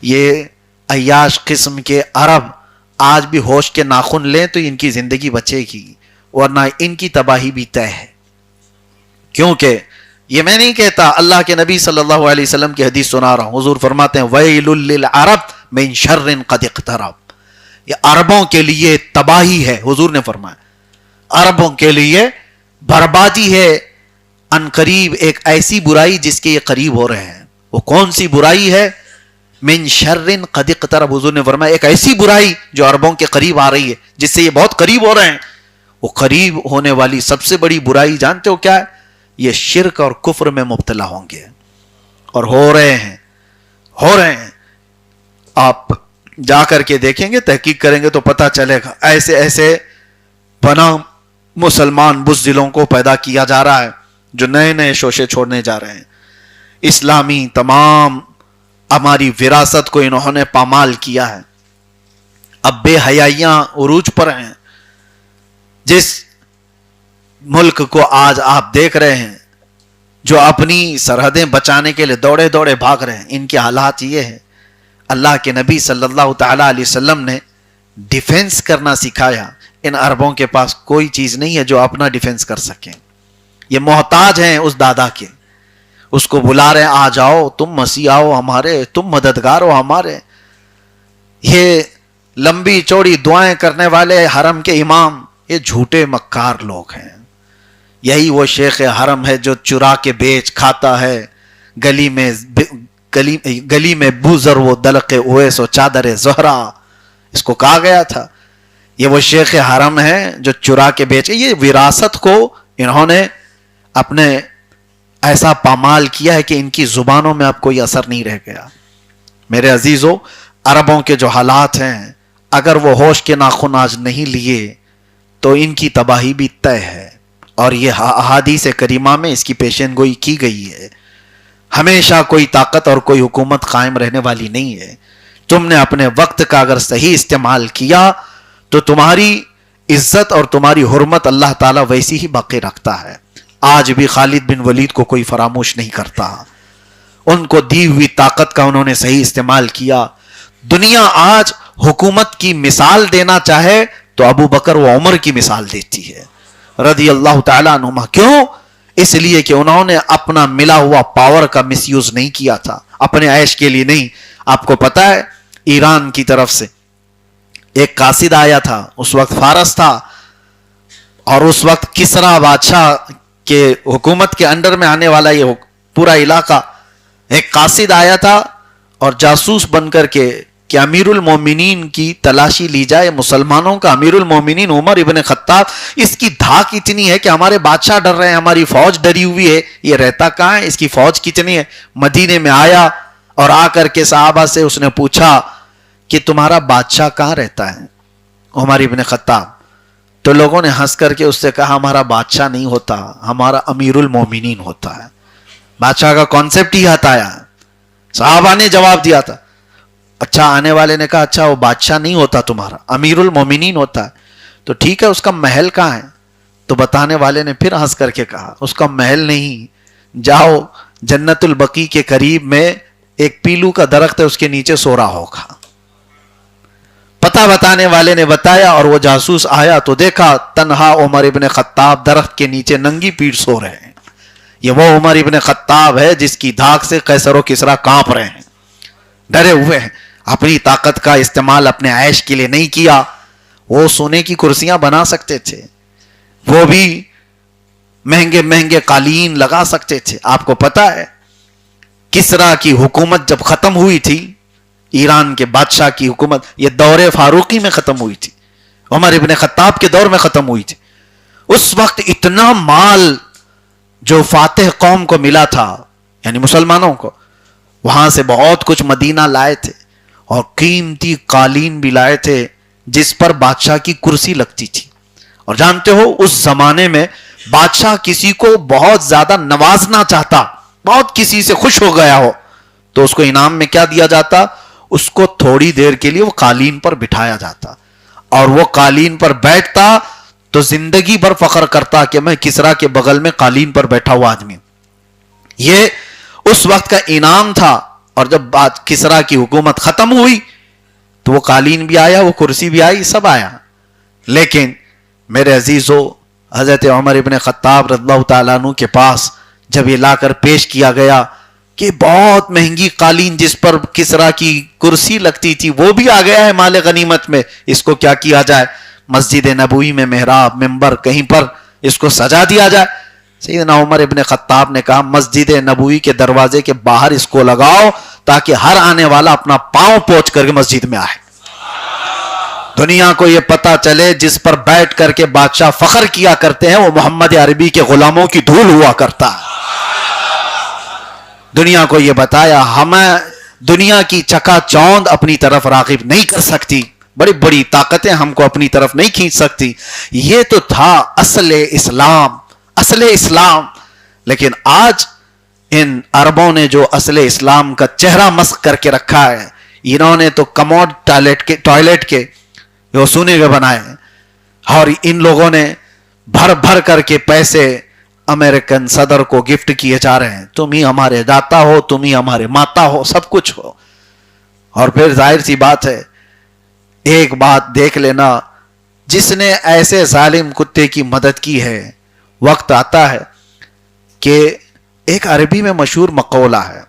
یہ عیاش قسم کے عرب آج بھی ہوش کے ناخن لیں تو ان کی زندگی بچے گی، ورنہ ان کی تباہی بھی طے ہے. کیونکہ یہ میں نہیں کہتا، اللہ کے نبی صلی اللہ علیہ وسلم کی حدیث سنا رہا ہوں. حضور فرماتے ہیں وَيْلٌ لِلْعَرَبِ مِنْ شَرٍ قَدْ اقْتَرَبَ. یہ عربوں کے لیے تباہی ہے. حضور نے فرمایا عربوں کے لیے بربادی ہے، ان قریب ایک ایسی برائی جس کے یہ قریب ہو رہے ہیں. وہ کون سی برائی ہے؟ من شر قد اقترب. حضور نے فرمایا ایک ایسی برائی جو عربوں کے قریب آ رہی ہے، جس سے یہ بہت قریب ہو رہے ہیں. وہ قریب ہونے والی سب سے بڑی برائی جانتے ہو کیا ہے؟ یہ شرک اور کفر میں مبتلا ہوں گے، اور ہو رہے ہیں. آپ جا کر کے دیکھیں گے، تحقیق کریں گے تو پتہ چلے گا. ایسے ایسے بنا مسلمان بزدلوں کو پیدا کیا جا رہا ہے جو نئے نئے شوشے چھوڑنے جا رہے ہیں. اسلامی تمام ہماری وراثت کو انہوں نے پامال کیا ہے. اب بے حیائیاں عروج پر ہیں. جس ملک کو آج آپ دیکھ رہے ہیں جو اپنی سرحدیں بچانے کے لیے دوڑے دوڑے بھاگ رہے ہیں، ان کے حالات یہ ہیں. اللہ کے نبی صلی اللہ تعالی علیہ وسلم نے ڈیفنس کرنا سکھایا. ان عربوں کے پاس کوئی چیز نہیں ہے جو اپنا ڈیفنس کر سکیں. یہ محتاج ہیں اس دادا کے. اس کو بلا رہے ہیں آ جاؤ تم مسیح آؤ ہمارے، تم مددگار ہو ہمارے. یہ لمبی چوڑی دعائیں کرنے والے حرم کے امام یہ جھوٹے مکار لوگ ہیں. یہی وہ شیخ حرم ہے جو چرا کے بیچ کھاتا ہے. گلی میں بوزر وہ دلق اویس و چادر زہرا، اس کو کہا گیا تھا. یہ وہ شیخ حرم ہے جو چرا کے بیچ. یہ وراثت کو انہوں نے اپنے ایسا پامال کیا ہے کہ ان کی زبانوں میں اب کوئی اثر نہیں رہ گیا. میرے عزیزو، عربوں کے جو حالات ہیں، اگر وہ ہوش کے ناخن آج نہیں لیے تو ان کی تباہی بھی طے ہے. اور یہ احادیث کریمہ میں اس کی پیشین گوئی کی گئی ہے. ہمیشہ کوئی طاقت اور کوئی حکومت قائم رہنے والی نہیں ہے. تم نے اپنے وقت کا اگر صحیح استعمال کیا تو تمہاری عزت اور تمہاری حرمت اللہ تعالیٰ ویسی ہی باقی رکھتا ہے. آج بھی خالد بن ولید کو کوئی فراموش نہیں کرتا. ان کو دی ہوئی طاقت کا انہوں نے صحیح استعمال کیا. دنیا آج حکومت کی مثال دینا چاہے تو ابو بکر و عمر کی مثال دیتی ہے رضی اللہ تعالیٰ عنہما. کیوں؟ اس لیے کہ انہوں نے اپنا ملا ہوا پاور کا مس یوز نہیں کیا تھا، اپنے عیش کے لیے نہیں. آپ کو پتا ہے ایران کی طرف سے ایک قاصد آیا تھا، اس وقت فارس تھا، اور اس وقت کسرا بادشاہ کے حکومت کے انڈر میں آنے والا یہ پورا علاقہ. ایک قاصد آیا تھا اور جاسوس بن کر کے کہ امیر المومنین کی تلاشی لی جائے، مسلمانوں کا امیر المومنین عمر ابن خطاب. اس کی دھاک اتنی ہے کہ ہمارے بادشاہ ڈر رہے ہیں، ہماری فوج ڈری ہوئی ہے، یہ رہتا کہاں ہے، اس کی فوج کتنی ہے. مدینے میں آیا اور آ کر کے صحابہ سے اس نے پوچھا کہ تمہارا بادشاہ کہاں رہتا ہے، عمر ابن خطاب. تو لوگوں نے ہنس کر کے اس سے کہا ہمارا بادشاہ نہیں ہوتا، ہمارا امیر المومنین ہوتا ہے. بادشاہ کا کانسیپٹ ہی ہٹایا. صحابہ نے جواب دیا تھا. اچھا، آنے والے نے کہا اچھا وہ بادشاہ نہیں ہوتا تمہارا، امیر المومنین ہوتا ہے. تو ٹھیک ہے، اس کا محل کہاں ہے؟ تو بتانے والے نے پھر ہنس کر کے کہا اس کا محل نہیں، جاؤ جنت البقیع کے قریب میں ایک پیلو کا درخت ہے، اس کے نیچے سو رہا ہوگا. پتہ بتانے والے نے بتایا اور وہ جاسوس آیا تو دیکھا تنہا عمر ابن خطاب درخت کے نیچے ننگی پیٹھ سو رہے ہیں. یہ وہ عمر ابن خطاب ہے جس کی دھاک سے قیصر و کسریٰ کانپ رہے ہیں، ڈرے ہوئے ہیں. اپنی طاقت کا استعمال اپنے عیش کے لیے نہیں کیا. وہ سونے کی کرسیاں بنا سکتے تھے، وہ بھی مہنگے مہنگے قالین لگا سکتے تھے. آپ کو پتا ہے کسریٰ کی حکومت جب ختم ہوئی تھی، ایران کے بادشاہ کی حکومت یہ دور فاروقی میں ختم ہوئی تھی، عمر ابن خطاب کے دور میں ختم ہوئی تھی. اس وقت اتنا مال جو فاتح قوم کو ملا تھا، یعنی مسلمانوں کو، وہاں سے بہت کچھ مدینہ لائے تھے اور قیمتی قالین بھی لائے تھے جس پر بادشاہ کی کرسی لگتی تھی. اور جانتے ہو اس زمانے میں بادشاہ کسی کو بہت زیادہ نوازنا چاہتا، بہت کسی سے خوش ہو گیا ہو تو اس کو انعام میں کیا دیا جاتا؟ اس کو تھوڑی دیر کے لیے وہ قالین پر بٹھایا جاتا، اور وہ قالین پر بیٹھتا تو زندگی بھر فخر کرتا کہ میں کسریٰ کے بغل میں قالین پر بیٹھا ہوا آدمی. یہ اس وقت کا انعام تھا اور جب بات کسرا کی حکومت ختم ہوئی تو وہ قالین بھی آیا, وہ کرسی بھی آئی, سب آیا. لیکن میرے عزیزو, حضرت عمر ابن خطاب رضی اللہ تعالیٰ عنہ کے پاس جب یہ لا کر پیش کیا گیا کہ بہت مہنگی قالین جس پر کسرا کی کرسی لگتی تھی وہ بھی آ گیا ہے مال غنیمت میں, اس کو کیا کیا جائے؟ مسجد نبوی میں محراب ممبر کہیں پر اس کو سجا دیا جائے. سیدنا عمر ابن خطاب نے کہا مسجد نبوی کے دروازے کے باہر اس کو لگاؤ تاکہ ہر آنے والا اپنا پاؤں پوچھ کر کے مسجد میں آئے, دنیا کو یہ پتا چلے جس پر بیٹھ کر کے بادشاہ فخر کیا کرتے ہیں وہ محمد عربی کے غلاموں کی دھول ہوا کرتا ہے. دنیا کو یہ بتایا ہمیں دنیا کی چکا چوند اپنی طرف راغب نہیں کر سکتی, بڑی بڑی طاقتیں ہم کو اپنی طرف نہیں کھینچ سکتی. یہ تو تھا اصل اسلام, اصل اسلام. لیکن آج ان عربوں نے جو اصل اسلام کا چہرہ مسخ کر کے رکھا ہے, انہوں نے تو کموڈ ٹوائلٹ کے سونے کے بنائے ہیں, اور ان لوگوں نے بھر بھر کر کے پیسے امریکن صدر کو گفٹ کیے جا رہے ہیں. تم ہی ہمارے داتا ہو, تم ہی ہمارے ماتا ہو, سب کچھ ہو. اور پھر ظاہر سی بات ہے, ایک بات دیکھ لینا, جس نے ایسے ظالم کتے کی مدد کی ہے, وقت آتا ہے کہ ایک عربی میں مشہور مقولہ ہے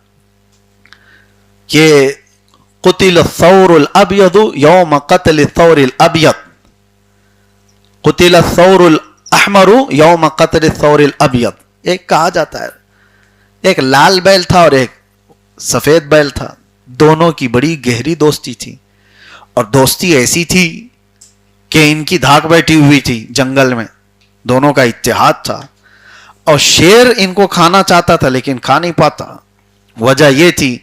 کہ قتل الثور الابیض یوم قتل الثور الابیض, قتل الثور الاحمر یوم قتل الثور الابیض. ایک کہا جاتا ہے ایک لال بیل تھا اور ایک سفید بیل تھا, دونوں کی بڑی گہری دوستی تھی, اور دوستی ایسی تھی کہ ان کی دھاک بیٹھی ہوئی تھی جنگل میں, دونوں کا اتحاد تھا. اور شیر ان کو کھانا چاہتا تھا لیکن کھا نہیں پاتا. وجہ یہ تھی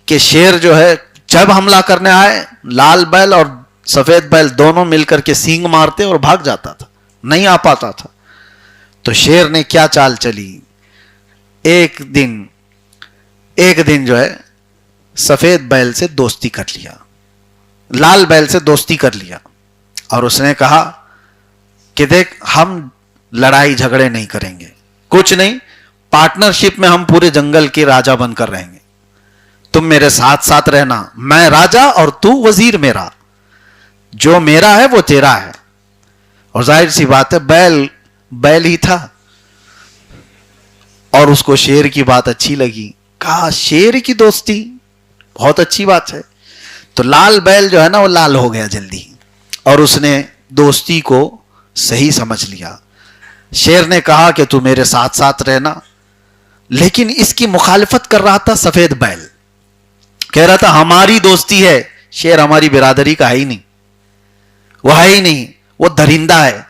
کہ شیر جو ہے جب حملہ کرنے آئے, لال بیل اور سفید بیل دونوں مل کر کے سینگ مارتے اور بھاگ جاتا تھا, نہیں آ پاتا تھا. تو شیر نے کیا چال چلی, ایک دن جو ہے سفید بیل سے دوستی کر لیا, لال بیل سے دوستی کر لیا, اور اس نے کہا کہ دیکھ ہم لڑائی جھگڑے نہیں کریں گے, کچھ نہیں, پارٹنرشپ میں ہم پورے جنگل کے راجا بن کر رہیں گے, تم میرے ساتھ ساتھ رہنا, میں راجا اور تو وزیر میرا, جو میرا ہے وہ تیرا ہے. اور ظاہر سی بات ہے بیل ہی تھا, اور اس کو شیر کی بات اچھی لگی, کہا شیر کی دوستی بہت اچھی بات ہے. تو لال بیل جو ہے نا وہ لال ہو گیا جلدی, اور اس نے دوستی کو صحیح سمجھ لیا. شیر نے کہا کہ تو میرے ساتھ ساتھ رہنا, لیکن اس کی مخالفت کر رہا تھا سفید بیل, کہہ رہا تھا ہماری دوستی ہے, شیر ہماری برادری کا ہے ہی نہیں, وہ ہے ہی نہیں, وہ درندہ ہے,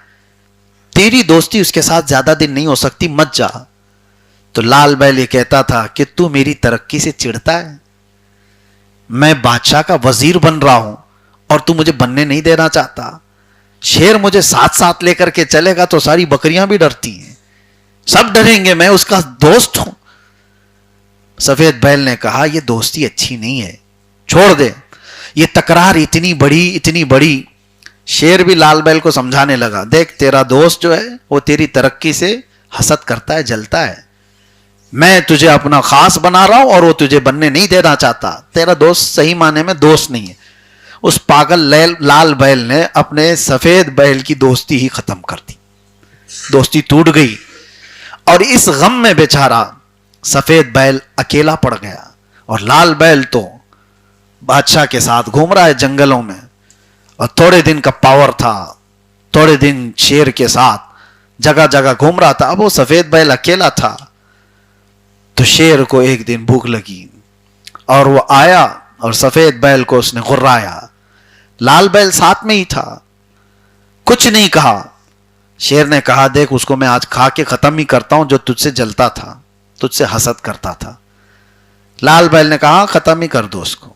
تیری دوستی اس کے ساتھ زیادہ دن نہیں ہو سکتی, مت جا. تو لال بیل یہ کہتا تھا کہ تو میری ترقی سے چڑھتا ہے, میں بادشاہ کا وزیر بن رہا ہوں اور تو مجھے بننے نہیں دینا چاہتا. شیر مجھے ساتھ ساتھ لے کر کے چلے گا تو ساری بکریاں بھی ڈرتی ہیں, سب ڈریں گے, میں اس کا دوست ہوں. سفید بیل نے کہا یہ دوستی اچھی نہیں ہے, چھوڑ دے, یہ تکرار اتنی بڑی. شیر بھی لال بیل کو سمجھانے لگا, دیکھ تیرا دوست جو ہے وہ تیری ترقی سے حسد کرتا ہے, جلتا ہے, میں تجھے اپنا خاص بنا رہا ہوں اور وہ تجھے بننے نہیں دینا چاہتا, تیرا دوست صحیح معنی میں دوست نہیں ہے. اس پاگل لال بیل نے اپنے سفید بیل کی دوستی ہی ختم کر دی, دوستی ٹوٹ گئی, اور اس غم میں بیچارہ سفید بیل اکیلا پڑ گیا, اور لال بیل تو بادشاہ کے ساتھ گھوم رہا ہے جنگلوں میں, اور تھوڑے دن کا پاور تھا, تھوڑے دن شیر کے ساتھ جگہ جگہ گھوم رہا تھا. اب وہ سفید بیل اکیلا تھا. تو شیر کو ایک دن بھوک لگی اور وہ آیا اور سفید بیل کو اس نے غرایا. لال بیل ساتھ میں ہی تھا, کچھ نہیں کہا. شیر نے کہا دیکھ اس کو میں آج کھا کے ختم ہی کرتا ہوں جو تجھ سے جلتا تھا, تجھ سے حسد کرتا تھا. لال بیل نے کہا ختم ہی کر دو اس کو,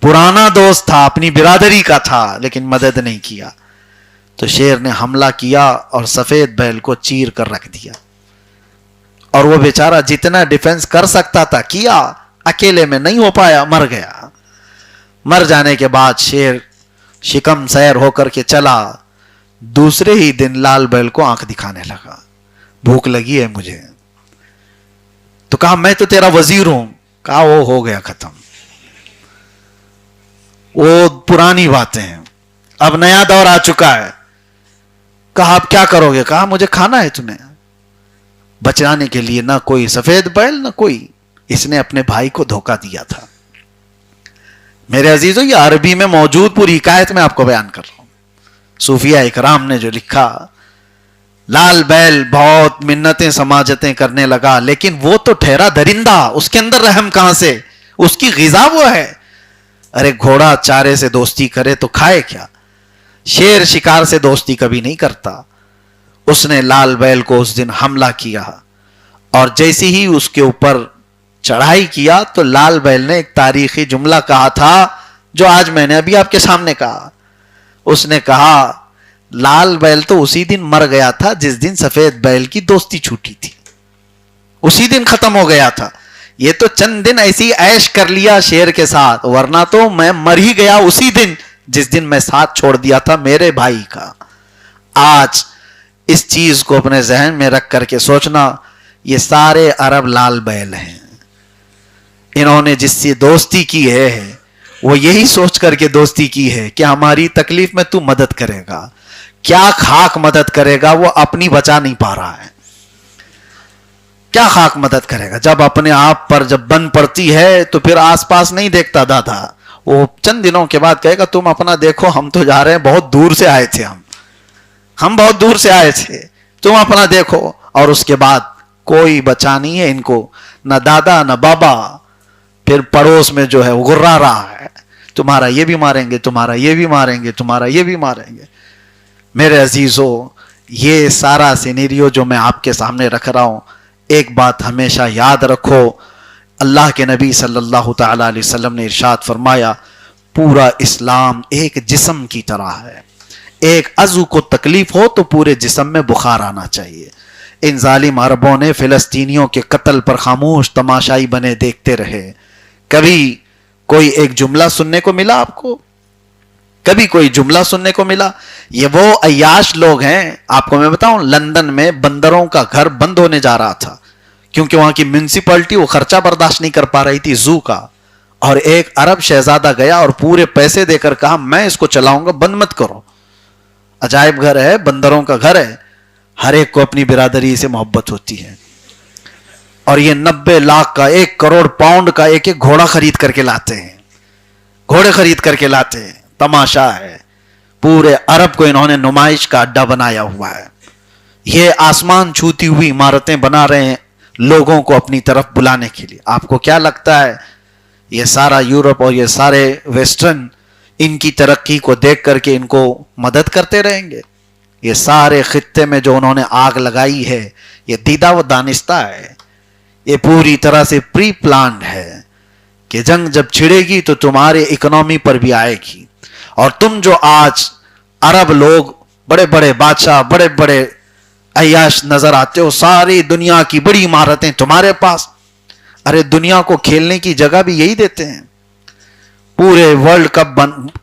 پرانا دوست تھا, اپنی برادری کا تھا, لیکن مدد نہیں کیا. تو شیر نے حملہ کیا اور سفید بیل کو چیر کر رکھ دیا, اور وہ بیچارہ جتنا ڈیفنس کر سکتا تھا کیا, اکیلے میں نہیں ہو پایا, مر گیا. مر جانے کے بعد شیر شکم سیر ہو کر کے چلا. دوسرے ہی دن لال بیل کو آنکھ دکھانے لگا, بھوک لگی ہے مجھے. تو کہا میں تو تیرا وزیر ہوں, کہا وہ ہو گیا ختم، وہ پرانی باتیں ہیں، اب نیا دور آ چکا ہے. کہا آپ کیا کرو گے؟ کہا مجھے کھانا ہے تمہیں. بچانے کے لیے نہ کوئی سفید بیل نہ کوئی، اس نے اپنے بھائی کو دھوکہ دیا تھا. میرے عزیزو یہ عربی میں موجود پوری حکایت میں آپ کو بیان کر رہا ہوں. صوفیہ اکرام نے جو لکھا، لال بیل بہت منتیں سماجتیں کرنے لگا، لیکن وہ تو ٹھہرا درندہ، اس کے اندر رحم کہاں سے؟ اس کی غذا وہ ہے. ارے گھوڑا چارے سے دوستی کرے تو کھائے کیا؟ شیر شکار سے دوستی کبھی نہیں کرتا. اس نے لال بیل کو اس دن حملہ کیا، اور جیسے ہی اس کے اوپر چڑھائی کیا تو لال بیل نے ایک تاریخی جملہ کہا تھا جو آج میں نے ابھی آپ کے سامنے کہا. اس نے کہا لال بیل تو اسی دن مر گیا تھا جس دن سفید بیل کی دوستی چھوٹی تھی، اسی دن ختم ہو گیا تھا. یہ تو چند دن ایسی عیش کر لیا شیر کے ساتھ، ورنہ تو میں مر ہی گیا اسی دن جس دن میں ساتھ چھوڑ دیا تھا میرے بھائی کا. آج اس چیز کو اپنے ذہن میں رکھ کر کے سوچنا، یہ سارے عرب لال بیل ہیں. انہوں نے جس سے دوستی کی ہے وہ یہی سوچ کر کے دوستی کی ہے کہ ہماری تکلیف میں تو مدد کرے گا. کیا خاک مدد کرے گا؟ وہ اپنی بچا نہیں پا رہا ہے. کیا خاک مدد کرے گا؟ جب اپنے آپ پر جب بند پڑتی ہے تو پھر آس پاس نہیں دیکھتا دادا. وہ چند دنوں کے بعد کہے گا تم اپنا دیکھو، ہم تو جا رہے ہیں، بہت دور سے آئے تھے، ہم بہت دور سے آئے تھے، تم اپنا دیکھو. اور اس کے بعد کوئی بچا نہیں ہے ان کو، نہ دادا نہ بابا. پھر پڑوس میں جو ہے وہ گرا رہا ہے، تمہارا یہ بھی ماریں گے، تمہارا یہ بھی ماریں گے، تمہارا یہ بھی ماریں گے. میرے عزیزو، یہ سارا سینیریو جو میں آپ کے سامنے رکھ رہا ہوں، ایک بات ہمیشہ یاد رکھو. اللہ کے نبی صلی اللہ تعالی علیہ وسلم نے ارشاد فرمایا، پورا اسلام ایک جسم کی طرح ہے. ایک عضو کو تکلیف ہو تو پورے جسم میں بخار آنا چاہیے. ان ظالم عربوں نے فلسطینیوں کے قتل پر خاموش تماشائی بنے دیکھتے رہے. کبھی کوئی ایک جملہ سننے کو ملا آپ کو؟ کبھی کوئی جملہ سننے کو ملا؟ یہ وہ عیاش لوگ ہیں. آپ کو میں بتاؤں، لندن میں بندروں کا گھر بند ہونے جا رہا تھا کیونکہ وہاں کی میونسپلٹی وہ خرچہ برداشت نہیں کر پا رہی تھی زو کا. اور ایک عرب شہزادہ گیا اور پورے پیسے دے کر کہا میں اس کو چلاؤں گا، بند مت کرو. عجائب گھر ہے، بندروں کا گھر ہے. ہر ایک کو اپنی برادری سے محبت ہوتی ہے. اور یہ 90 لاکھ کا 1 کروڑ پاؤنڈ کا ایک ایک گھوڑا خرید کر کے لاتے ہیں، گھوڑے خرید کر کے لاتے ہیں. تماشا ہے. پورے عرب کو انہوں نے نمائش کا اڈا بنایا ہوا ہے. یہ آسمان چھوتی ہوئی عمارتیں بنا رہے ہیں لوگوں کو اپنی طرف بلانے کے لیے. آپ کو کیا لگتا ہے یہ سارا یورپ اور یہ سارے ویسٹرن ان کی ترقی کو دیکھ کر کے ان کو مدد کرتے رہیں گے؟ یہ سارے خطے میں جو انہوں نے آگ لگائی ہے یہ دیدہ و دانستہ ہے. یہ پوری طرح سے پری پلانڈ ہے کہ جنگ جب چھڑے گی تو تمہارے اکنومی پر بھی آئے گی. اور تم جو آج عرب لوگ بڑے بڑے بادشاہ بڑے بڑے عیاش نظر آتے ہو، ساری دنیا کی بڑی عمارتیں تمہارے پاس. ارے دنیا کو کھیلنے کی جگہ بھی یہی دیتے ہیں. پورے ورلڈ کپ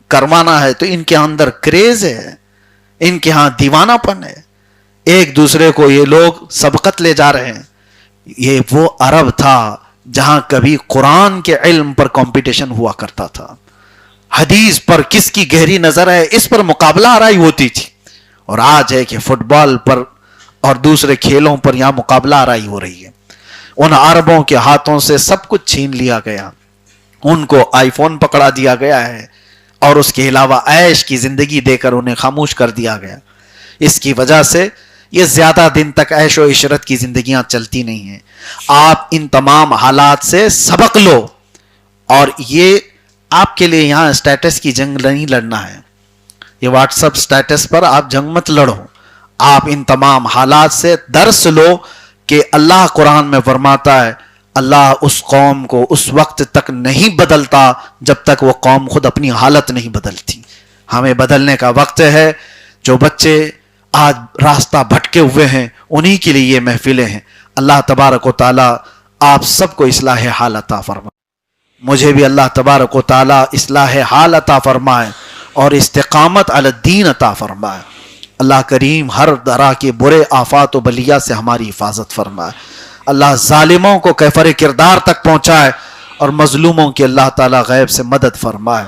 کروانا ہے تو ان کے اندر کریز ہے، ان کے ہاں دیوانہ پن ہے. ایک دوسرے کو یہ لوگ سبقت لے جا رہے ہیں. یہ وہ عرب تھا جہاں کبھی قرآن کے علم پر کمپٹیشن ہوا کرتا تھا، حدیث پر کس کی گہری نظر ہے اس پر مقابلہ آرائی ہوتی تھی. اور آج ہے کہ فٹ بال پر اور دوسرے کھیلوں پر یہاں مقابلہ آرائی ہو رہی ہے. ان عربوں کے ہاتھوں سے سب کچھ چھین لیا گیا، ان کو آئی فون پکڑا دیا گیا ہے اور اس کے علاوہ عیش کی زندگی دے کر انہیں خاموش کر دیا گیا. اس کی وجہ سے یہ زیادہ دن تک عیش و عشرت کی زندگیاں چلتی نہیں ہیں. آپ ان تمام حالات سے سبق لو. اور یہ آپ کے لیے یہاں اسٹیٹس کی جنگ نہیں لڑنا ہے. یہ واٹس اپ اسٹیٹس پر آپ جنگ مت لڑو. آپ ان تمام حالات سے درس لو کہ اللہ قرآن میں فرماتا ہے اللہ اس قوم کو اس وقت تک نہیں بدلتا جب تک وہ قوم خود اپنی حالت نہیں بدلتی. ہمیں بدلنے کا وقت ہے. جو بچے آج راستہ بھٹکے ہوئے ہیں انہی کے لیے یہ محفلیں ہیں. اللہ تبارک و تعالی آپ سب کو اصلاح حال عطا فرمائے. مجھے بھی اللہ تبارک و تعالی اصلاح حال عطا فرمائے اور استقامت علی الدین عطا فرمائے. اللہ کریم ہر طرح کے برے آفات و بلیات سے ہماری حفاظت فرمائے. اللہ ظالموں کو کیفر کردار تک پہنچائے اور مظلوموں کی اللہ تعالیٰ غیب سے مدد فرمائے.